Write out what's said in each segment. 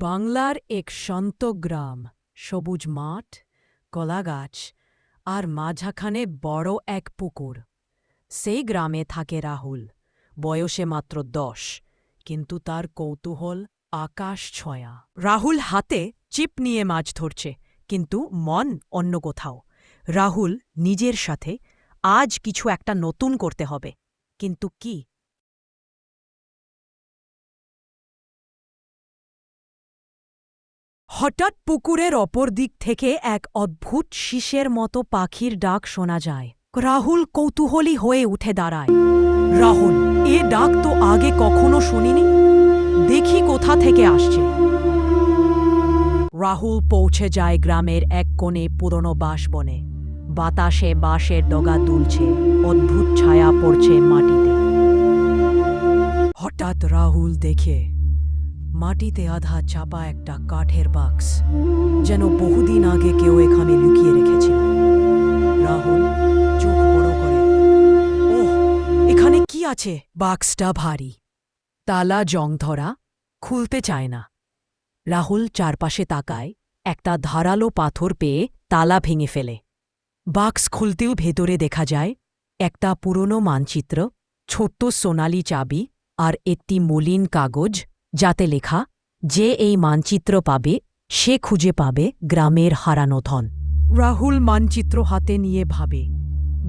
বাংলার এক শান্ত গ্রাম, সবুজ মাঠ, কলাগাছ আর মাঝখানে বড় এক পুকুর। সেই গ্রামে থাকে রাহুল, বয়সে মাত্র ১০, কিন্তু তার কৌতূহল আকাশ ছোঁয়া। রাহুল হাতে চিপ নিয়ে মাছ ধরছে, কিন্তু মন অন্য কোথাও। রাহুল নিজের সাথে আজ কিছু একটা নতুন করতে হবে, কিন্তু কি? হঠাৎ পুকুরের অপর দিক থেকে এক অদ্ভুত শিশের মতো পাখির ডাক শোনা যায়। রাহুল কৌতূহলী হয়ে উঠে দাঁড়ায়। রাহুল, এ ডাক তো আগে কখনো শুনিনি, দেখি কোথা থেকে আসছে। রাহুল পৌঁছে যায় গ্রামের এক কোণে পুরনো বাঁশবনে। বাতাসে বাঁশের ডগা দুলছে, অদ্ভুত ছায়া পড়ছে মাটিতে। হঠাৎ রাহুল দেখে মাটিতে আধা চাপা একটা কাঠের বাক্স, যেন বহুদিন আগে কেউ এখানে লুকিয়ে রেখেছিল। রাহুল চোখ বড় করে, ওহ, এখানে কি আছে? বাক্সটা ভারী, তালা জং ধরা, খুলতে চায় না। রাহুল চারপাশে তাকায়, একটা ধারালো পাথর পেয়ে তালা ভেঙে ফেলে। বাক্স খুলতেও ভেতরে দেখা যায় একটা পুরনো মানচিত্র, ছোট্ট সোনালি চাবি আর একটি মলিন কাগজ, যাতে লেখা, যে এই মানচিত্র পাবে সে খুঁজে পাবে গ্রামের হারানো ধন। রাহুল মানচিত্র হাতে নিয়ে ভাবে,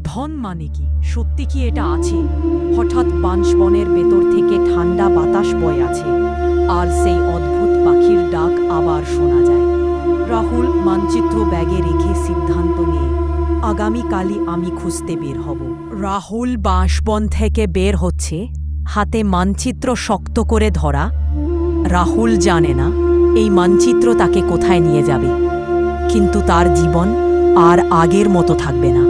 ধন মানে কি? সত্যি কি এটা আছে? হঠাৎ বাঁশবনের ভেতর থেকে ঠান্ডা বাতাস বয়ে আছে, আর সেই অদ্ভুত পাখির ডাক আবার শোনা যায়। রাহুল মানচিত্র ব্যাগে রেখে সিদ্ধান্ত নিয়ে, আগামীকালই আমি খুঁজতে বের হব। রাহুল বাঁশবন থেকে বের হচ্ছে, হাতে মানচিত্র শক্ত করে ধরা। রাহুল জানে না এই মানচিত্র তাকে কোথায় নিয়ে যাবে, কিন্তু তার জীবন আর আগের মতো থাকবে না।